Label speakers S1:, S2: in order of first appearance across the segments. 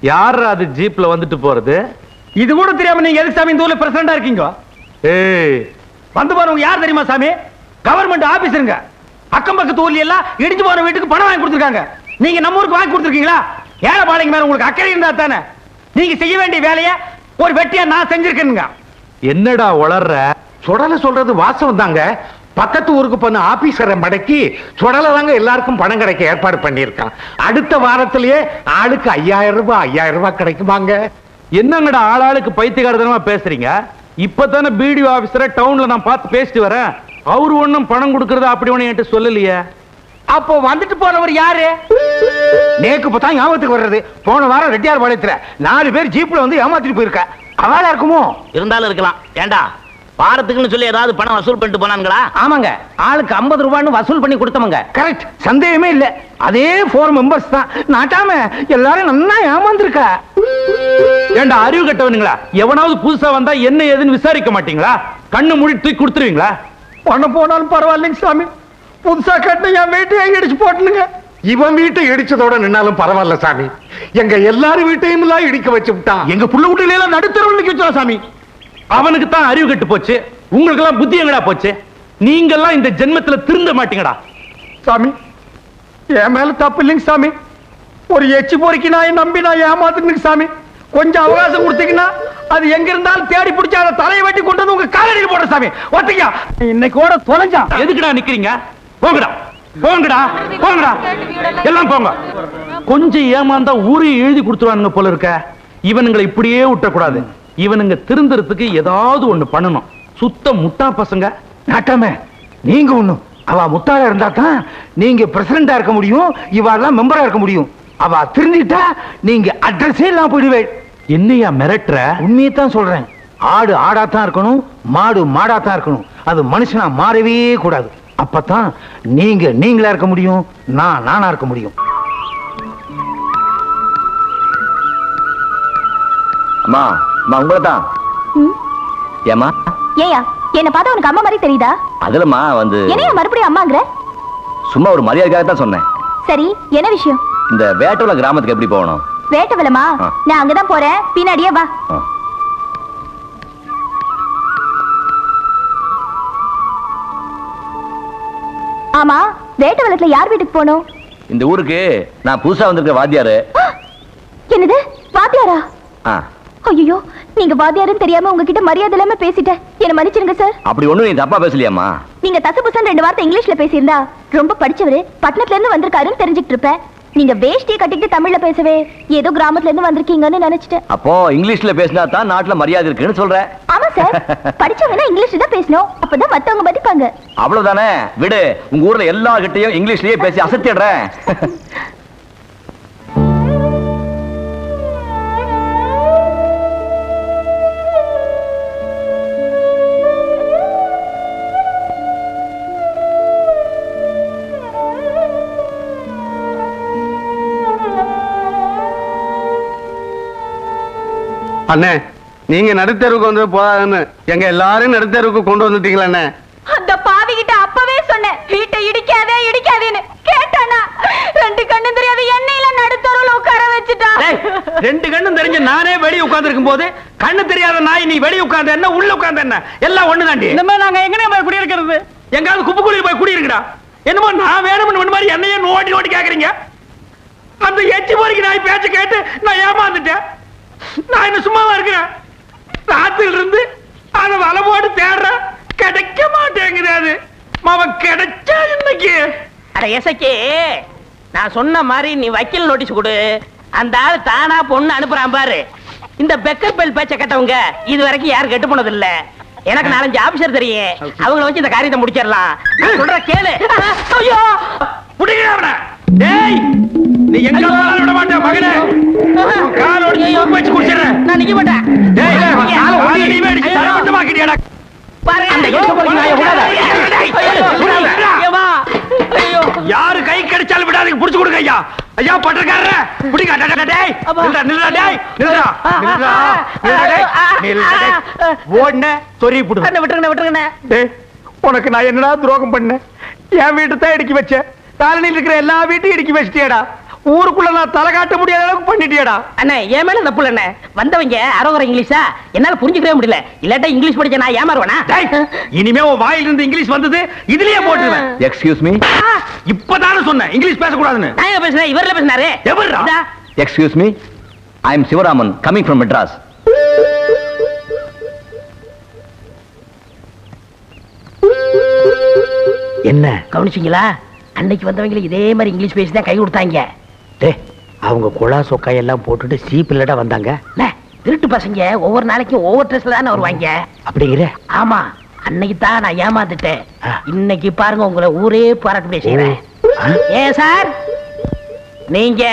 S1: யார் அது ஜீப்ல வந்துட்டு போறது?
S2: இது கூட தெரியாம நீங்க எதுக்கு சாமி இந்த ஊர்ல பிரசிடண்டா இருக்கீங்க?
S1: ஏய்,
S2: வந்து பாருங்க யார் தெரியுமா சாமி? கவர்மெண்ட் ஆபீசருங்க. அக்கம் பக்கத்து ஊர்ல எல்லாம் இடிஞ்சு போன வீட்டுக்கு பணம் வாங்கி கொடுத்துருக்காங்க. நீங்க நம்ம ஊருக்கு வாங்கி கொடுத்துருக்கீங்களா? ஏழை பாளையங்க மேல உங்களுக்கு அக்கறை இருந்தா தானே. நீங்க செய்ய வேண்டிய வேலையை ஒரு வெட்டியா நான் செஞ்சிருக்கேனுங்க.
S1: என்னடா உளர்ற?
S3: சுடலை சொல்றது வாசம் தாங்க. பக்கத்து ஊருக்கு போன ஆபீசரை மடக்கி சுடலை தாங்க எல்லாருக்கும் பணம் கிடைக்க ஏற்பாடு பண்ணியிருக்கான். அடுத்த வாரத்திலேயே ஆளுக்கு 5000 ரூபாய் கிடைக்குமாங்க.
S1: என்னங்கடா ஆளாளுக்கு பைத்தியக்காரத்தனமா பேசுறீங்க? இப்பதானே பிடிஓ ஆபீசரை டவுன்ல நான் பார்த்து பேசிட்டு வரேன். அவரு ஒண்ணும் பணம் கொடுக்கறது அப்படி ஒண்ணு என்கிட்ட சொல்லலையே.
S2: அப்போ வந்துட்டு போனவர் யாரு?
S3: நேக்கு பார்த்தா ஞாபகத்துக்கு வர்றது. போன வாரம் ரெட்டியார் பாளையத்துல 4 பேர் ஜீப்ல வந்து ஏமாத்திட்டு போயிருக்க. அவளா இருக்குமோ?
S4: இருந்தாலும் இருக்கலாம். ஏண்டா பாரத்துக்குன்னு சொல்லி ஏதாவது பணம் வசூல் பண்ணிட்டு போனாங்களா?
S2: ஆமாங்க, ஆளுக்கு 50 ரூபான்னு வசூல் பண்ணி கொடுத்தவங்க.
S3: கரெக்ட், சந்தேகமே இல்ல. அதே 4 மெம்பர்ஸ் தான். நாட்டாம எல்லாரும் நல்லா ஏமாந்துருக்கா.
S1: ஏண்டா அறிவு கட்டவனுங்களா? எவனாவது புதுசா வந்தா என்ன ஏதுன்னு விசாரிக்க மாட்டீங்களா? கண்ணு மூடி தூக்கி கொடுத்துருவீங்களா?
S2: பணம் போனாலும் பரவாயில்லைங்க சாமி, புதுசா கட்டின என் வீட்டையே இடிச்சு போட்டுனுங்க.
S3: இவன் வீட்டை இடிச்சதோட நின்னாலும் பரவாயில்ல சாமி. எங்க எல்லாரும் வீட்டையும் எல்லாம் இடிக்க வச்சு விட்டான்.
S1: எங்க புள்ள வீட்டுல எல்லாம் நடுத்தரவுக்கு வச்சோம் சாமி. அவனுக்கு தான் அறிவு கட்டு போச்சு, உங்களுக்கு எல்லாம் புத்தி எங்கடா போச்சு? நீங்க எல்லாம் இந்த ஜென்மத்துல திருந்த மாட்டீங்கடா.
S2: சாமி என் மேல தப்பு இல்லைங்க சாமி. ஒரு எச்சி பொறுக்கி நான் நம்பி நான் ஏமாத்துனுங்க சாமி. கொஞ்சம் அவகாசம் கொடுத்தீங்கன்னா அது எங்க இருந்தாலும் தேடி பிடிச்ச அதை தலையை வெட்டி கொண்டு வந்து உங்க காலடியில் போடுற சாமி. ஒத்திக்கா இன்னைக்கோட தொலைஞ்சா.
S1: எதுக்குடா நிக்கிறீங்க? போங்கடா போங்கடா போங்கடா, எல்லாம் போங்க. கொஞ்சம் ஏமாந்தா ஊரையும் எழுதி கொடுத்துருவானுங்க போல இருக்க. இவனுங்களை இப்படியே விட்டக்கூடாது. இவனுங்க திருந்துறதுக்கு ஏதாவது ஒண்ணு பண்ணணும். சுத்த முட்டா பசங்க.
S3: நாட்டாம நீங்க ஒண்ணும் அவ முட்டாளா இருந்தா தான் நீங்க பிரசிடண்டா இருக்க முடியும், இவாள்லாம் மெம்பரா இருக்க முடியும். அவ திருந்திட்டா நீங்க அட்ரஸே எல்லாம் போயிடுவே.
S1: என்னையா மிரட்டுற?
S3: உண்மையை தான் சொல்றேன். ஆடு ஆடாத்தான் இருக்கணும், மாடு மாடாத்தான் இருக்கணும். அது மனுஷனா மாறவே கூடாது. அப்பதான் நீங்க நீங்களா இருக்க முடியும், நான் நானா இருக்க முடியும்.
S4: அம்மா அம்மா உங்களை தான். ஏமா
S5: ஏயா என்ன பார்த்தா உனக்கு அம்மா மாதிரி தெரியுதா?
S4: அதுலமா வந்து
S5: என்னையா மறுபடியும் அம்மாங்கற?
S4: சும்மா ஒரு மரியாதைக்காக தான் சொன்னேன்.
S5: சரி என்ன விஷயம்?
S4: இந்த வேட்டவல கிராமத்துக்கு எப்படி போகணும்?
S5: வேட்டவலமா? நான் அங்கதான் போறேன், பின்னாடியே வா. ஆமா, வேட்டவலத்துல யார் வீட்டுக்கு போகணும்?
S4: இந்த ஊருக்கு நான் புதுசா வந்திருக்க வாத்தியாரு.
S5: என்னது வாத்தியாரா?
S4: ஆ.
S5: ஐயோ, நீங்க வாத்தியாருன்னு தெரியாம உங்ககிட்ட மரியாதை இல்லாம பேசிட்டேன். என்ன மன்னிச்சிருங்க சார்.
S4: அப்படி ஒண்ணும் நீ தப்பா பேசலையாமா?
S5: நீங்க தசபுசன் 2 வார்த்தை இங்கிலீஷ்ல பேசியிருந்தா ரொம்ப படிச்சவரு பட்டணத்துல இருந்து வந்திருக்காருன்னு தெரிஞ்சுக்கிட்டு இருப்பேன். நீங்க வேஷ்டியை கட்டிட்டு தமிழ்ல பேசவே ஏதோ கிராமத்துல இருந்து வந்திருக்கீங்கன்னு நினைச்சிட்டேன்.
S4: அப்போ இங்கிலீஷ்ல பேசினா தான் நாட்டுல மரியாதை இருக்குன்னு சொல்ற?
S5: ஆமா சார், படிச்சவங்கன்னா இங்கிலீஷ்ல தான் பேசணும், அப்பதான் மத்தவங்க மதிப்பாங்க.
S4: அவ்வளவுதானே? விடு, உங்க ஊர்ல எல்லா கிட்டையும் இங்கிலீஷ்லயே பேசி அசத்திடுறேன்.
S3: அண்ணே, நீங்க நடுத்தருவுக்கு வந்து போதாதுன்னு எங்க எல்லாரும் நடுத்தருவுக்கு கொண்டு வந்துட்டீங்களா அண்ணே?
S5: அந்த பாவி கிட்ட அப்பவே சொன்னேன், வீட்டை இடிக்காதே இடிக்காதேன்னு. கேட்டானா? 2 கண்ணும் தெரியாத எண்ணெயில நடுத்தருவுல உட்கார வச்சுட்டா.
S2: 2 கண்ணும் தெரிஞ்ச நானே வெளிய உட்கார்ந்து இருக்கும் போது கண்ணு தெரியாத நாய் நீ வெளிய உட்கார்ந்து என்ன உள்ள உட்கார்ந்து என்ன எல்லாம் ஒண்ணு தாண்டி. இந்த மாதிரி நாங்க எங்கனே போய் குடி இருக்கிறது? எங்காவது குப்பைக்குழியில் போய் குடி இருக்குடா. என்னமோ நான் வேணும்னு மாதிரி என்னையே நோட்டி நோட்டி கேக்குறீங்க. அந்த எச்சி பொறுக்கி நாய் பேச்ச கேட்டு நான் ஏமாந்துட்டேன். நான் என்ன சும்மாவா இருக்கிறேன்? ராத்திரில இருந்து அத வலை போட்டு தேடுறேன், கிடைக்க மாட்டேங்குது. அது அவன் கிடைச்சா இன்னைக்கு.
S6: அட எசக்கே, நான் சொன்ன மாதிரி நீ வக்கீல் நோட்டீஸ் கொடு. அந்த ஆள் தானா பொண்ணு அனுப்புறான் பாரு. இந்த பெக்கர் பெல் பேச்ச கேட்டவங்க இது வரைக்கும் யாரும் கெட்டு போனது இல்ல. எனக்கு 4-5 ஆபீசர் தெரியும், அவங்கள வச்சு இந்த காரியத்தை முடிச்சிடலாம். சொல்ற கேளு.
S2: ஐயோ புடிங்கடா. டேய் நீ எங்க போனாலும் விட மாட்டே மகனே. கால் ஒடிச்சு வச்சு குடிச்சறேன்.
S6: நான் நிக்க மாட்டேன்.
S2: டேய் கால் ஒடி நீ மேடிச்சு தர மட்டும் மாக்கிட்டியாடா.
S6: பாரு அந்த எங்க போறீங்க நாய விடாத.
S2: ஐயோ யாரு கை கடிச்சாலும் விடாதீங்க, புடிச்சு கொடுங்க ஐயா. ஐயா பட்டக்காரரே புடிங்க. டேய் நில்றா நில்றா. டேய் நில்றா நில்றா நில்றா. ஓடுனே சொறி புடு.
S6: அண்ணே விட்டுருங்க விட்டுருங்க.
S2: டேய் உனக்கு நான் என்னடா துரோகம் பண்ணேன்? என் வீட்டை தான் இடிக்கி வச்சேன், காலனியில் இருக்கிற எல்லா வீட்டையும் இடிக்கி வச்சிட்டியடா. ஊருக்குள்ள நான் தலை காட்ட முடியாத அளவுக்கு பண்ணிட்டியடா.
S6: அண்ணே என் மேல தப்பு இல்ல. வந்தவங்க அரோகர இங்கிலீஷா என்னால புரிஞ்சுக்கவே முடியல. இல்லாட்டா இங்கிலீஷ் படிச்ச நான் ஏமாறுவேனா?
S2: இனிமே உன் வாயில இருந்து இங்கிலீஷ் வந்தது இதுலயே போட்டுருவேன்.
S4: Excuse me.
S2: இப்பதானே சொன்னேன் இங்கிலீஷ் பேசக்கூடாதுன்னு.
S6: நான் எங்க பேசுறேன்? இவர்ல பேசினாரு.
S2: எவர்ரா?
S4: Excuse me. I am Sivaraman coming from Madras.
S2: என்ன
S6: கவனிச்சீங்களா? அன்னைக்கு வந்தவங்க இதே மாதிரி இங்கிலீஷ் பேசி தான் கை கொடுத்தாங்க.
S2: அவங்க குழா சொக்காய் எல்லாம் போட்டுட்டு சீப்பில்லடா வந்தாங்க.
S6: திருட்டு பசங்க ஒவ்வொரு நாளைக்கும் ஒவ்வொரு ட்ரெஸ்ல தானே வருவாங்க.
S2: அப்படிங்கிற?
S6: ஆமா, அன்னைக்கு தான் நான் ஏமாந்துட்டேன். இன்னைக்கு பாருங்க உங்களை ஊரே பாராட்டு செய்யறேன். ஏன் சார், நீங்க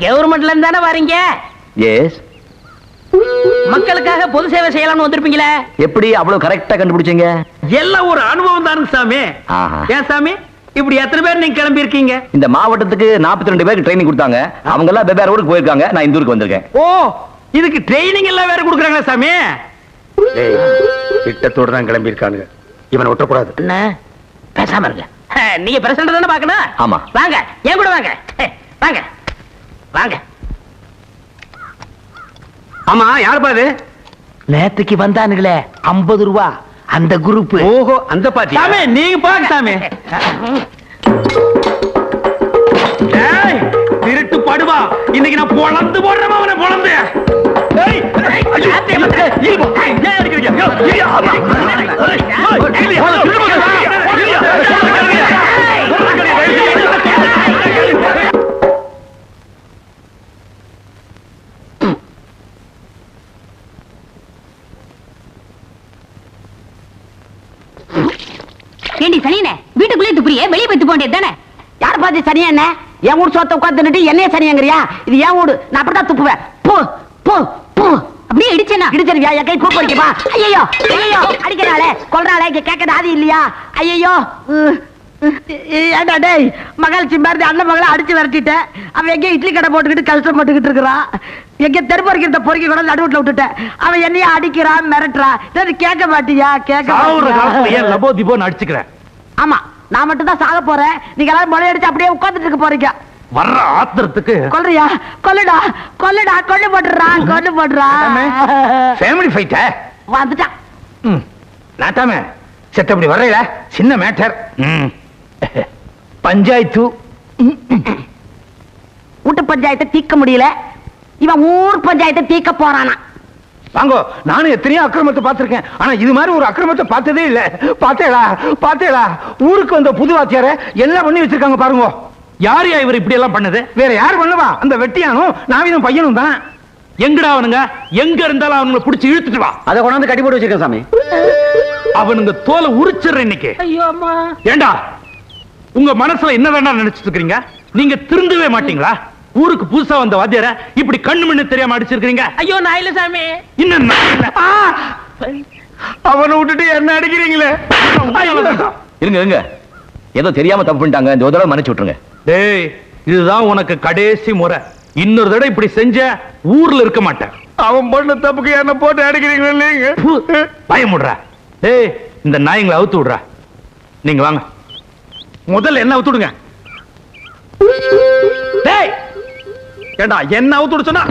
S6: கவர்மெண்ட்ல இருந்து தானே வரீங்க?
S4: எஸ்.
S6: மக்களுக்காக பொது சேவை செய்யலாம்னு வந்திருப்பீங்களே.
S4: எப்படி அவ்வளவு கரெக்டா கண்டுபிடிச்சீங்க?
S2: எல்லாம் ஒரு அனுபவம் தானுங்க சாமி.
S4: ஆஹா.
S2: ஏன் சாமி இப்படி எத்தனை பேர் நீங்க கிளம்பி இருக்கீங்க?
S4: இந்த மாவட்டத்துக்கு 42 பேருக்கு ட்ரைனிங் கொடுத்தாங்க. அவங்க எல்லாம் வெவ்வேறு ஊருக்கு போயிருக்காங்க. நான் இந்த ஊருக்கு வந்திருக்கேன்.
S2: ஓ, இதுக்கு ட்ரைனிங் எல்லாம் வேற கொடுக்குறாங்களா சாமி? திட்டத்தோட தான் கிளம்பி இருக்கானுங்க. இவனை விட்டக்கூடாது.
S6: என்ன பேசாம இருங்க. நீங்க பிரசிடண்ட் தானே பார்க்கணும்.
S4: ஆமா.
S6: வாங்க ஏன் கூட வாங்க. வாங்க வாங்க.
S2: ஆமா, யார் பாது?
S6: நேத்துக்கு வந்தானுங்களே 50 ரூபா அந்த குரூப்.
S2: ஓஹோ, அந்த பாட்டி. சாமி நீங்க பாருங்க சாமி. ஏய் திருட்டு படுவா, இன்னைக்கு நான் பொளந்து போடுறேன் அவனை பொளந்து. ஏய் ஏய் அடிக்கிறீங்க?
S5: ஏண்டி சனியனே, வீட்டுக்குள்ளே துப்புறியே, வெளியே போய் துப்ப வேண்டியது தானே?
S6: யார் பாத்து சனியா என்ன? என் வீடு சோத்த உட்காந்துட்டு என்னைய சனியாங்கறியா? இது என் வீடு, நான் அப்படிதான் துப்புவேன். போ போ போ.
S5: அப்படியே இடிச்சேனா?
S6: இடிச்சறியா? என் கை கூப்ப அடிக்கப்பா. ஐயோ ஐயோ, அடிக்கிறாளே கொல்றாளே, கேட்கறது அது இல்லையா? ஐயோ ஏண்டா டேய், மகள் சிம்பார்த்தி அண்ணன் மகளை அடிச்சு விரட்டிட்டேன். அவன் எங்க இட்லி கடை போட்டுக்கிட்டு கஷ்டப்பட்டுக்கிட்டு இருக்கிறான். எங்க தெரு பொறிக்கிறத பொறுக்கி கூட நடுவுல விட்டுட்டேன். அவன் என்னைய அடிக்கிறான் மிரட்டுறான். கேட்க மாட்டியா? கேட்க
S1: லபோ திபோன்னு அடிச்சுக்கிறேன்.
S6: ஆமா, நான் மட்டும் தான் சாக போறேன். நீங்க எல்லாரும் மொழி அடிச்சு அப்படியே உட்கார்ந்துட்டு இருக்க போறீங்க.
S1: வர்ற ஆத்திரத்துக்கு
S6: கொல்றியா? கொல்லுடா கொல்லுடா, கொல்லு போட்டுறா கொல்லு போட்டுறா.
S2: ஃபேமிலி ஃபைட்டா
S6: வந்துட்டான்.
S2: நாட்டாமே செத்தப்படி வர்றீல, சின்ன மேட்டர். பஞ்சாயத்து
S6: வீட்டு பஞ்சாயத்தை தீர்க்க முடியல, இவன் ஊர் பஞ்சாயத்தை தீர்க்க போறானா?
S2: வாங்கோ, நானும் எத்தனையோ அக்கிரமத்தை பார்த்திருக்கேன். ஆனா இது மாதிரி ஒரு அக்கிரமத்தை பார்த்ததே இல்ல. பாத்தேடா பாத்தேடா, ஊருக்கு வந்த புது வாத்தியார எல்லாம் பண்ணி வச்சிருக்காங்க பாருங்க.
S1: யாரையா இவர் இப்படி எல்லாம் பண்ணது?
S2: வேற யார் பண்ணுவா? அந்த வெட்டியானும் நாவினும் பையனும் தான்.
S1: எங்கடா அவனுங்க? எங்க இருந்தாலும் அவனுங்களை பிடிச்சி இழுத்துட்டு வா.
S4: அதை கொண்டாந்து கட்டி போட்டு வச்சிருக்கேன் சாமி.
S1: அவனுங்க தோலை உரிச்சிடுற இன்னைக்கு.
S6: ஐயோ அம்மா.
S1: ஏண்டா உங்க மனசுல என்ன வேண்டாம் நினைச்சிட்டு இருக்கீங்க? நீங்க திருந்தவே மாட்டீங்களா? ஊருக்கு புதுசா வந்த வாத்தியார இப்படி கண்ணு மண்ணு தெரியாம அடிச்சிருக்கீங்க.
S6: ஐயோ நான் இல்ல சாமி.
S1: இன்னும் நான் இல்ல.
S2: அவனை விட்டுட்டு என்ன அடிக்கிறீங்களே?
S4: இருங்க இருங்க, ஏதோ தெரியாம தப்பு பண்ணிட்டாங்க. இந்த தடவை மன்னிச்சு விட்டுருங்க.
S1: டேய், இதுதான் உனக்கு கடைசி முறை. இன்னொரு தடவை இப்படி செஞ்ச ஊர்ல இருக்க மாட்டேன்.
S2: அவன் பண்ண தப்புக்கு என்ன போட்டு அடிக்கிறீங்களே?
S1: பயமுடுற. டேய், இந்த நாய்ங்களை அவுத்து விடுற. நீங்க வாங்க.
S2: முதல்ல என்ன அவுத்து விடுங்க. டேய் ஏண்டா என்ன அவுத்து விட சொன்னா?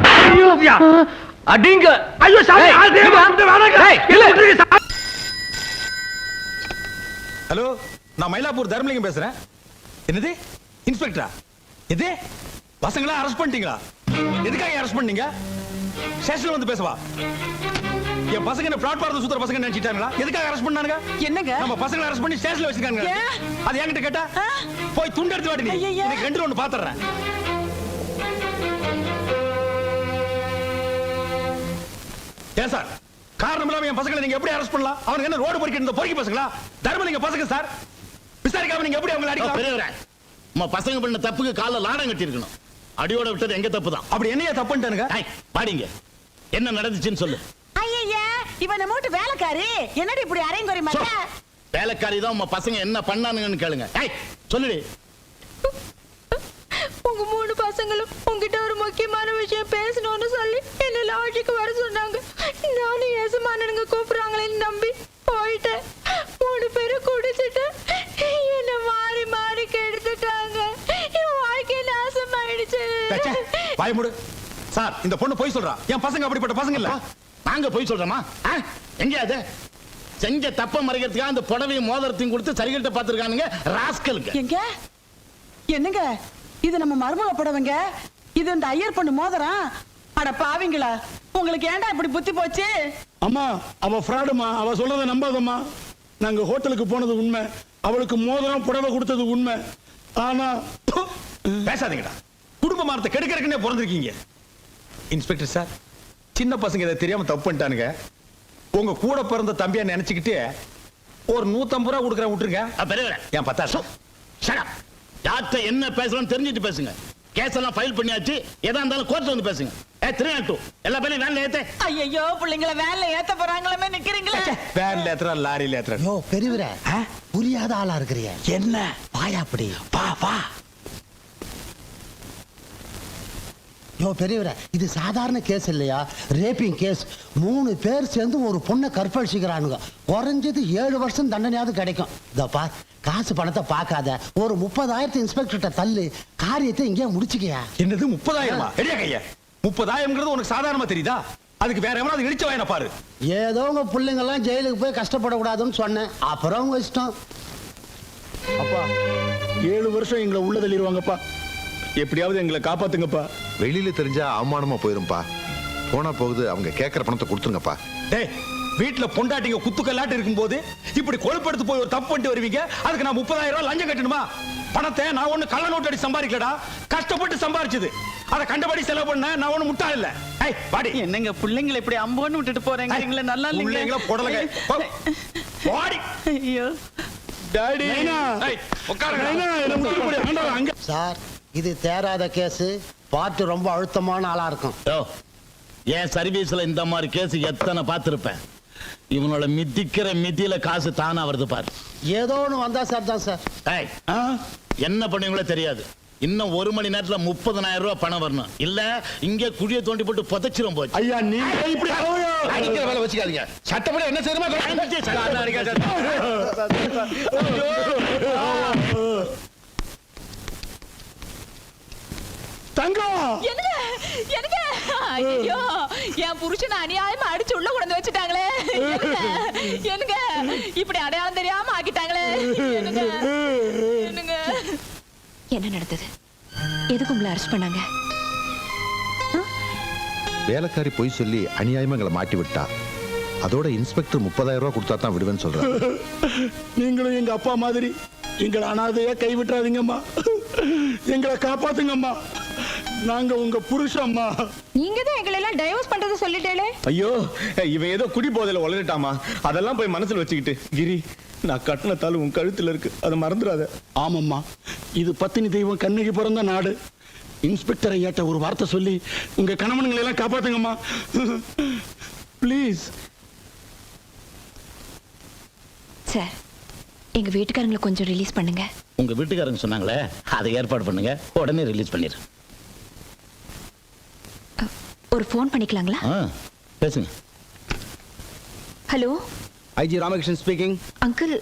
S2: அடிங்க. ஐயோ சாமி,
S7: ஹலோ, நான் மயிலாப்பூர் தர்மலிங்கம் பேசுறேன். என்னது இன்ஸ்பெக்டரா? எது பசங்களா அரெஸ்ட் பண்ணிட்டீங்களா? எதுக்காக அரெஸ்ட் பண்ணீங்க? ஸ்டேஷன்ல வந்து பேசவா? என் பசங்க என்ன பிளாட் பார்த்து சுத்துற பசங்க நினைச்சிட்டாங்களா? எதுக்காக அரெஸ்ட் பண்ணானுங்க? என்னங்க நம்ம பசங்களை அரெஸ்ட் பண்ணி ஸ்டேஷன்ல வச்சிருக்காங்க. அது என்கிட்ட கேட்டா போய் துண்டு எடுத்து வாடி. நீ எனக்கு ரெண்டு ஒன்னு பாத்துறேன். ஏன் சார், காரணம் இல்லாம என் பசங்களை நீங்க எப்படி அரெஸ்ட் பண்ணலாம்? அவனுக்கு என்ன ரோடு பொறுக்கி இருந்த பொறுக்கி பசங்களா? தர்மலிங்க பசங்க சார். விசாரிக்காம நீங்க எப்படி அவங்களை அடிக்கலாம்?
S8: பெரியவரே, நம்ம பசங்க பண்ண தப்புக்கு கால லாடம் கட்டி இருக்கணும். அடியோட விட்டது எங்க தப்பு தான்.
S7: அப்படி என்னைய தப்பு பண்ணிட்டானுங்க?
S8: பாடிங்க, என்ன நடந்துச்சுன்னு சொல்லு.
S9: ஐயா, இவன் மூட்டு வேலைக்காரி என்னடி இப்படி அரைங்குறை மாட்ட?
S8: வேலைக்காரி தான். உங்க பசங்க என்ன பண்ணானுங்கன்னு கேளுங்க. சொல்லுடி.
S9: உங்க மூணு பசங்களும் உங்ககிட்ட ஒரு முக்கியமான விஷயம் பேசணும்னு சொல்லி என்ன லாட்ஜுக்கு வர சொன்னாங்க. நானும் எசமானனுங்க கூப்பிடுறாங்களேன்னு நம்பி போயிட்டேன். 3 பேரும் குடிச்சிட்டு என்ன மாறி மாறி கெடுத்துட்டாங்க. என் வாழ்க்கை நாசமாயிடுச்சு. டீச்சர்
S7: வாய மூடு. சார் இந்த பொண்ணு போய் சொல்றா. என் பசங்க அப்படிப்பட்ட பசங்க இல்ல.
S8: நாங்க போய் சொல்றோமா? எங்க அது செஞ்ச தப்ப மறைக்கிறதுக்காக அந்த புடவையும் மோதிரத்தையும் கொடுத்து சரிகிட்ட பாத்துருக்கானுங்க ராஸ்கலுக்கு.
S10: எங்க என்னங்க இது நம்ம மருமக புடவைங்க, இது இந்த ஐயர் பொண்ணு மோதிரம். அட பாவிங்களா, உங்களுக்கு ஏன்டா இப்படி புத்தி போச்சு?
S11: அம்மா அவ ஃப்ராடுமா, அவ சொல்றத நம்பாதம்மா. நாங்க ஹோட்டலுக்கு போனது உண்மை, அவளுக்கு மோதிரம் புடவை கொடுத்தது உண்மை. ஆனா
S7: பேசாதீங்கடா. குடும்ப மானத்தை கெடுக்கிறதுக்குன்னே பிறந்திருக்கீங்க. இன்ஸ்பெக்டர் சார், சின்ன பசங்க இதை தெரியாம தப்பு பண்ணிட்டானுங்க. உங்க கூட பிறந்த தம்பியா நினைச்சுக்கிட்டு ஒரு 150 ரூபா கொடுக்குறேன், விட்டுருங்க.
S8: பெரியவரே
S7: என் 10,000.
S8: Shut up. யார்கிட்ட என்ன பேசலாம் தெரிஞ்சுட்டு பேசுங்க. கேஸ் எல்லாம் ஃபைல் பண்ணியாச்சு, எதா இருந்தாலும் கோர்ட்ல வந்து பேசுங்க. 302 எல்லா பேரையும் வேன்ல ஏத்து.
S10: ஐயோ பிள்ளைங்கள வேன்ல ஏத்த போறாங்களே, நிக்கிறீங்களே.
S7: வேன்ல ஏத்துறா, லாரியில ஏத்துறா.
S12: யோ பெரியவரே, புரியாத ஆளா இருக்கிறிய.
S7: என்ன
S12: வாயா அப்படி
S7: வா வா.
S12: யோ பெரியவரே, இது சாதாரண கேஸ் இல்லையா, ரேப்பிங் கேஸ். 3 பேர் சேர்ந்து ஒரு பொண்ணை கற்பழிச்சுக்கிறானுங்க. குறைஞ்சது 7 வருஷம் தண்டனையாவது கிடைக்கும். இதப்பா, காசு பணத்தை பார்க்காத, ஒரு 30,000 இன்ஸ்பெக்டர்கிட்ட தள்ளு, காரியத்தை இங்கே முடிச்சுக்கையா.
S7: என்னது 30,000? எடியா கையா. 30,000 உனக்கு சாதாரணமா தெரியுதா? அதுக்கு வேற எவனாவது இடிச்ச வாயன பாரு.
S12: ஏதோ உங்க பிள்ளைங்க எல்லாம் ஜெயிலுக்கு போய் கஷ்டப்படக்கூடாதுன்னு சொன்னேன், அப்புறம் உங்க இஷ்டம்.
S11: அப்பா 7 வருஷம் எங்களை உள்ள தள்ளிடுவாங்கப்பா, எப்படியாவது எங்களை காப்பாத்துங்கப்பா.
S13: வெளியில தெரிஞ்சா அவமானமா போயிரும்பா. போனா போகுது, அவங்க கேட்கற பணத்தை கொடுத்துருங்கப்பா.
S7: டேய், வீட்டுல பொண்டாட்டிங்க குத்துக்கல்லாட்டு இருக்கும்போது இப்படி கொழுப்படுத்து போய் ஒரு தப்பு பண்ணிட்டு வருவீங்க. அதுக்கு நான் 30,000 ரூபாய் லஞ்சம் கட்டணுமா? பணத்தை நான் ஒண்ணு கள்ள நோட்டு அடி சம்பாதிக்கலடா, கஷ்டப்பட்டு சம்பாரிச்சது. அத கண்டபடி செலவு பண்ண நான் ஒண்ணு முட்டாள் இல்ல. ஏய் பாடி.
S10: என்னங்க பிள்ளைங்களை இப்படி அம்போன்னு விட்டுட்டு போறீங்க, நல்லா இல்லைங்க.
S7: பிள்ளைங்கள போடலங்க. பாடி.
S10: ஐயோ
S11: டாடி,
S7: ஏய் உட்காருங்க.
S12: சார், இது தேராத கேஸ், பார்த்து ரொம்ப அழுத்தமான ஆளா இருக்கும்.
S8: என் சர்வீஸ்ல இந்த மாதிரி கேஸ் எத்தனை பார்த்திருப்பேன். இவனோட மிதிக்கிற மிதியில காசு தானா வருது பாரு.
S12: ஏதோ ஒண்ணு வந்தா சார் தான் சார்.
S8: ஏய், என்ன பண்ணுவீங்களோ தெரியாது. இன்னும் 1 மணி நேரத்துல 30,000 ரூபாய் பணம் வரணும், இல்ல இங்க குழியை தோண்டி போட்டு புதைச்சிரும் போச்சு.
S11: ஐயா நீங்க இப்படி
S8: அடிக்கிற வேலை வச்சுக்காதீங்க. சட்டப்படி என்ன செய்யணுமோ
S11: தங்கம்.
S9: எனக்கு ஐயோ, என் புருஷனை அநியாயமா அடிச்சு உள்ள கொண்டு வச்சுட்டாங்களே. எனக்கு இப்படி அடையாளம் தெரியாம ஆக்கிட்டாங்களே. என்னங்க
S5: என்ன நடந்தது? எதுக்கு உங்களை அரெஸ்ட் பண்ணாங்க?
S13: வேலைக்காரி போய் சொல்லி அநியாயமா எங்களை மாட்டி விட்டா. அதோட இன்ஸ்பெக்டர் 30,000 ரூபாய் கொடுத்தா தான் விடுவேன்னு சொல்றாரு.
S11: நீங்களும் எங்க அப்பா மாதிரி எங்களை அனாதையா கைவிட்டுறாதீங்கம்மா, எங்களை காப்பாத்துங்கம்மா. நாங்க உங்க புருஷம்மா.
S9: நீங்க தான் எங்களை எல்லாம் டைவர்ஸ் பண்றது சொல்லிட்டேளே.
S7: ஐயோ, இவன் ஏதோ குடி போதையில வளரட்டாமா, அதெல்லாம் போய் மனசுல வச்சுக்கிட்டு. கிரி, நான் கட்டினத்தாலும் உன் கழுத்துல இருக்கு, அதை மறந்துடாத.
S11: ஆமாம்மா, இது பத்தினி தெய்வம் கண்ணகி பிறந்த நாடு. இன்ஸ்பெக்டர் ஐயாட்ட ஒரு வார்த்தை சொல்லி உங்க கணவன்களை எல்லாம் காப்பாத்துங்கம்மா, ப்ளீஸ்.
S5: சார், எங்க வீட்டுக்காரங்களை கொஞ்சம் ரிலீஸ் பண்ணுங்க.
S8: உங்க வீட்டுக்காரங்க சொன்னாங்களே, அதை ஏற்பாடு பண்ணுங்க, உடனே ரிலீஸ் பண்ணிடு.
S5: ஒரு ஃபோன் பண்ணிக்கலாங்களா?
S8: பேசுங்க.
S5: Hello,
S14: IG Ramakrishnan speaking.
S5: Uncle,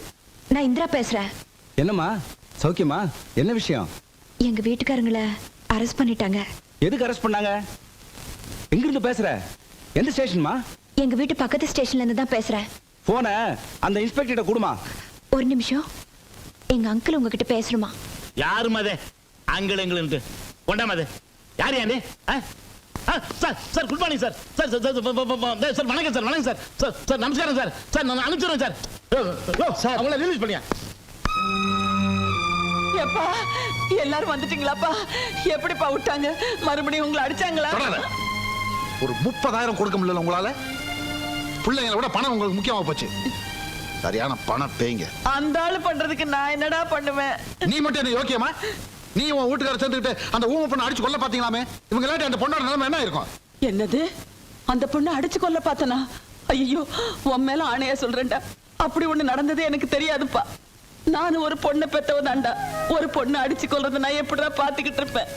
S5: நான் இந்திரா பேசுறேன்.
S14: என்னம்மா, சௌக்கியமா? என்ன விஷயம்?
S5: எங்க வீட்டுக்காரங்களை அரெஸ்ட் பண்ணிட்டாங்க.
S14: எதுக்கு அரெஸ்ட் பண்ணாங்க? எங்க இருந்து பேசுற? எந்த ஸ்டேஷன்மா?
S5: எங்க வீட்டு பக்கத்து ஸ்டேஷன்ல இருந்து தான் பேசுறேன்.
S14: போன அந்த இன்ஸ்பெக்டர் கொடுமா.
S5: ஒரு நிமிஷம், எங்க அங்கிள் உங்ககிட்ட பேசணுமா?
S8: யாரு மதே அங்கிள் எங்களுக்கு கொண்டா மதே? யார் யாரு? Sir sir good morning sir. Sir sir sir வணக்கம் சார். வணக்கம் சார். சார் சார் நமஸ்காரம் சார். சார் நான் அனுப்பிச்சிடுறேன் சார். சார் அவங்கள ரிலீஸ் பண்ணியா?
S10: எப்பா எல்லாரும் வந்துட்டீங்களாப்பா? எப்படிப்பா விட்டாங்க? மறுபடியும் உங்களை அடிச்சாங்களா?
S13: ஒரு 30,000 கொடுக்க முடியல உங்களால? பிள்ளைங்களை விட பணம் உங்களுக்கு முக்கியமா போச்சு. சரியான பணம் பேய்ங்க.
S10: அந்த ஆளு பண்றதுக்கு நான் என்னடா பண்ணுவேன்?
S13: நீ மட்டும் என்ன யோக்கியமா? நீ உன் வீட்டுக்கார சேர்ந்துக்கிட்டு அந்த ஊமை பொண்ணை அடிச்சு கொல்ல பாத்தீங்களாமே? இவங்க இல்லாட்டி அந்த பொண்ணோட நிலைமை என்ன இருக்கும்?
S10: என்னது? அந்த பொண்ணை அடிச்சு கொல்ல பார்த்தனா? ஐயோ, உன் மேல ஆணையா சொல்றேன்டா, அப்படி ஒண்ணு நடந்தது எனக்கு தெரியாதுப்பா. நான் ஒரு பொண்ணை பெத்தவதாண்டா. ஒரு பொண்ணை அடிச்சு கொல்றத நான் எப்படிடா பாத்துக்கிட்டு இருப்பேன்?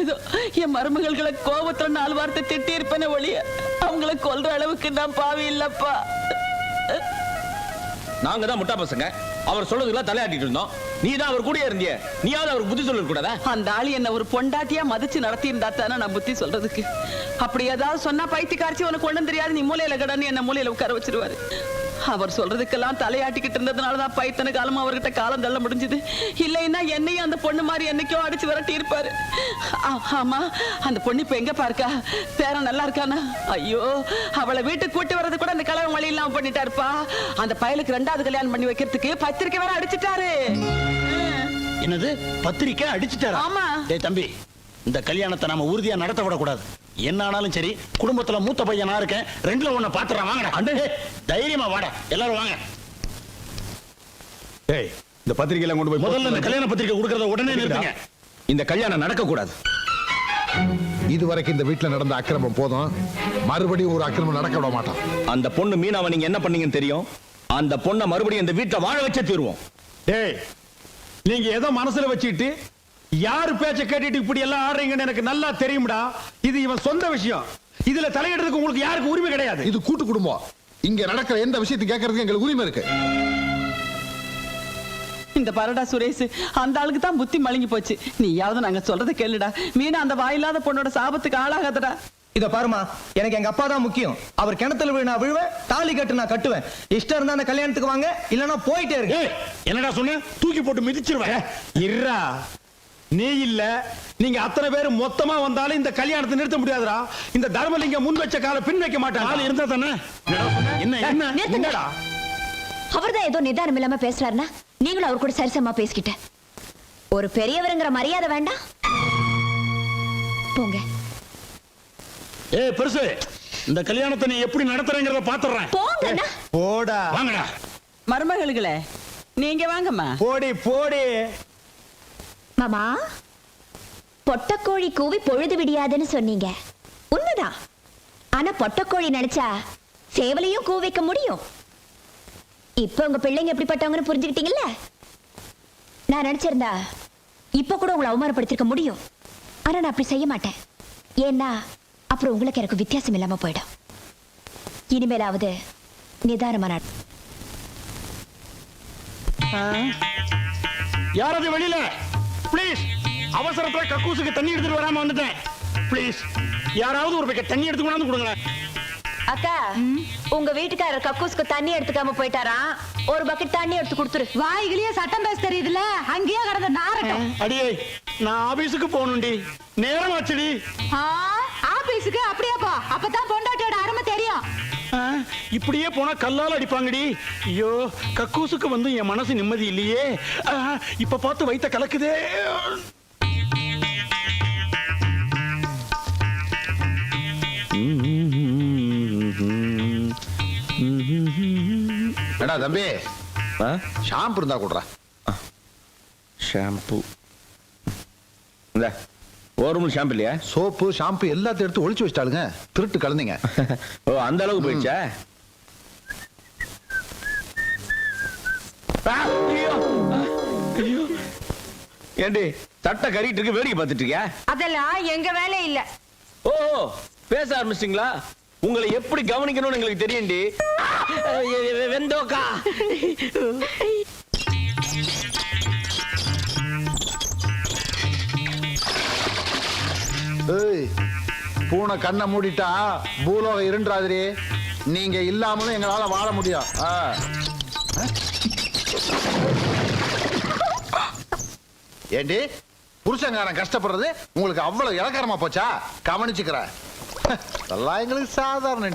S10: ஏதோ என் மருமகள்களை கோபத்துல 4 வார்த்தை திட்டி இருப்பேனே ஒழிய அவங்கள கொல்ற அளவுக்கு நான் பாவி இல்லப்பா.
S2: நாங்க தான் முட்டா பசங்க, அவர் சொல்றதுக்கெல்லாம் தலையாட்டிட்டு இருந்தோம்.
S8: நீ தான் அவர் கூடயே இருந்திய, நீயாவது அவருக்கு புத்தி சொல்ல கூடாதா?
S10: அந்த ஆளு என்ன ஒரு பொண்டாட்டியா மதிச்சு நடத்தி இருந்தா தானே நான் புத்தி சொல்றதுக்கு. அப்படி ஏதாவது சொன்னா பைத்தியக்காரச்சி உனக்கு ஒண்ணும் தெரியாது, நீ மூலையில கடன்னு என்ன மூலையில உட்கார வச்சிருவாரு. அவர் சொல்றதுக்கெல்லாம் தலையாட்டிக்கிட்டு இருந்ததுனாலதான் பைத்தன காலமா அவர்கிட்ட காலம் தள்ள முடிஞ்சது. இல்லைன்னா என்னையும் அந்த பொண்ணு மாதிரி என்னைக்கோ அடிச்சு விரட்டி இருப்பாரு. ஆமா, அந்த பொண்ணு இப்ப எங்க பாருக்கா? பேரன் நல்லா இருக்கானா? ஐயோ, அவளை வீட்டுக்கு கூட்டி வர்றது கூட அந்த கலவரம் வழி இல்லாம பண்ணிட்டாருப்பா. அந்த பயலுக்கு 2வது கல்யாணம் பண்ணி வைக்கிறதுக்கு பத்திரிக்கை வேற அடிச்சுட்டாரு.
S8: என்னது, பத்திரிக்கை அடிச்சுட்டாரா?
S10: ஆமா.
S8: டேய் தம்பி, இந்த கல்யாணத்தை நாம உறுதியா நடத்த விடக்கூடாது. என்ன ஆனாலும் சரி, குடும்பத்துல மூத்த பையன் நான் இருக்கேன், 2ல 1 பாத்துறேன். வாங்கடா அண்டே, தைரியமா வாடா, எல்லாரும் வாங்க.
S7: ஏய், இந்த பத்திரிக்கை எல்லாம் கொண்டு போய்
S8: முதல்ல இந்த கல்யாண பத்திரிக்கை கொடுக்கறத உடனே நிறுத்துங்க.
S7: இந்த கல்யாணம் நடக்க கூடாது.
S13: இதுவரைக்கும் இந்த வீட்டுல நடந்த அக்கிரமம் போதும், மறுபடியும் ஒரு அக்கிரமம் நடக்க விட மாட்டோம்.
S4: அந்த பொண்ணு மீனாவை நீங்க என்ன பண்ணீங்கன்னு தெரியும். அந்த பொண்ணை மறுபடியும் இந்த வீட்டை வாழ வச்சே தீருவோம்.
S7: டேய், நீங்க ஏதோ மனசுல வச்சுக்கிட்டு யாரு பேச்ச கேட்டுட்டு இப்படி எல்லாம் ஆடுறீங்கன்னு எனக்கு நல்லா தெரியும்டா. இது இவன் சொந்த விஷயம். இதுல தலையிடுறதுக்கு உங்களுக்கு யாருக்கு உரிமை கிடையாது.
S13: இது கூட்டு குடும்பம். இங்க நடக்கிற எந்த விஷயத்தை கேட்கறதுக்கு எங்களுக்கு உரிமை இருக்கு.
S10: இந்த பரடா சுரேஷ், அந்த ஆளுக்கு தான் புத்தி மழுங்கி போச்சு. நீயாவது நாங்க சொல்றதை கேளுடா. மீனா அந்த வாயில்லாத பொண்ணோட சாபத்துக்கு ஆளாகாதடா.
S15: இத பாருமா, எனக்கு எங்க அப்பா தான் முக்கியம். அவர் கிணத்துல விழு நான் விழுவேன், தாலி கட்டு நான் கட்டுவேன். இஷ்டம் இருந்தா அந்த கல்யாணத்துக்கு வாங்க, இல்லனா போயிட்டே இருக்கு.
S8: என்னடா சொன்ன? தூக்கி போட்டு மிதிச்சிருவேன்.
S7: இருடா, நீ இல்ல, நீங்க அத்தனை பேர் மொத்தமா வந்தாலும் இந்த கல்யாணத்தை நிறுத்த முடியாதுடா. இந்த தர்மலிங்கம் முன் வச்ச கால பின் வைக்க மாட்டாங்க.
S8: ஆள் இருந்தா தானே.
S7: என்னடா?
S5: அவர்தான் ஏதோ நிதானம் இல்லாம பேசுறாருன்னா நீங்களும் அவர் கூட சரிசமா பேசிக்கிட்ட. ஒரு பெரியவருங்கிற மரியாதை வேண்டாம்? போங்க.
S8: ஏய் பெருசு, இந்த கல்யாணத்தை நீ எப்படி நடத்துறேங்கறத பாத்துறேன்.
S5: போங்கண்ணா.
S7: போடா.
S8: வாங்கடா.
S10: மருமகளுகளே, நீங்க வாங்கம்மா.
S7: போடி போடி.
S5: மாமா, பொட்டக்கோழி கூவி பொழுது விடியாதுன்னு சொன்னீங்க. உண்மைதான். ஆனா பொட்டக்கோழி நினைச்சா சேவலையும் கூவிக்க முடியும். இப்ப உங்க பிள்ளைங்க எப்படிப்பட்டவங்கன்னு புரிஞ்சுக்கிட்டீங்கல்ல. நான் நினைச்சிருந்தா இப்ப கூட உங்களை அவமானப்படுத்திருக்க முடியும். ஆனா நான் அப்படி செய்ய மாட்டேன். ஏன்னா அப்புறம் உங்களுக்கு எனக்கு வித்தியாசம் இல்லாம போயிடும். இனிமேலாவது நிதானமா
S8: யாராவது வெளியில ப்ளீஸ். அவசரத்துல கக்கூசுக்கு தண்ணி எடுத்துட்டு வராம வந்துட்டேன். ப்ளீஸ், யாராவது ஒரு பக்கெட் தண்ணி எடுத்து கொண்டாந்து கொடுங்க.
S5: அக்கா, உங்க வீட்டுக்காரர் கக்கூஸ்க்கு தண்ணி எடுத்துக்காம போயிட்டாரா? ஒரு பக்கெட் தண்ணி எடுத்து கொடுத்துரு.
S9: வாய்களையே சட்டம் பேச தெரியுதுல, அங்கேயே கடந்த நாரட்டும்.
S8: அடியே, நான் ஆபீஸுக்கு போகணும்டி, நேரம் ஆச்சுடி.
S9: ஆபீஸுக்கு அப்படியே போ, அப்பதான் பொண்டாட்டியோட அருமை தெரியும்.
S8: இப்படியே போனா கல்லால் அடிப்பாங்கடி. ஐயோ, கக்கூசுக்கு வந்து என் மனசு நிம்மதி இல்லையே. இப்ப பார்த்து வைத்த கலக்குதே.
S13: ஏடா தம்பி, ஷாம்பு இருந்தா கொடுறா.
S4: ஷாம்பு இந்த ஒரு ஷாம்பு இல்லையா?
S13: சோப்பு ஷாம்பு எல்லாத்தையும் எடுத்து ஒளிச்சு வச்சிட்டாளுங்க. திருட்டு கலந்தீங்க.
S4: ஓ, அந்த அளவுக்கு போயிடுச்சா? ஏண்டி தட்டை கறிட்டு இருக்கு, வேடிக்கை பார்த்துட்டு இருக்கியா?
S9: அதெல்லாம் எங்க வேலை இல்ல.
S4: ஓ, பேச ஆரம்பிச்சிட்டீங்களா? உங்களை எப்படி கவனிக்கணும்னு எங்களுக்கு தெரியும்டி.
S6: வெந்தோக்கா.
S13: பூனை கண்ணை மூடிட்டா பூலோகம் இருண்டாதிரி. நீங்க இல்லாமலும் எங்களால வாழ முடியும். ஏண்டி, புருஷங்காரன் கஷ்டப்படுறது உங்களுக்கு அவ்வளவு இலக்காரமா போச்சா? கவனிச்சுக்கிறேன். எங்களுக்கு சாதாரண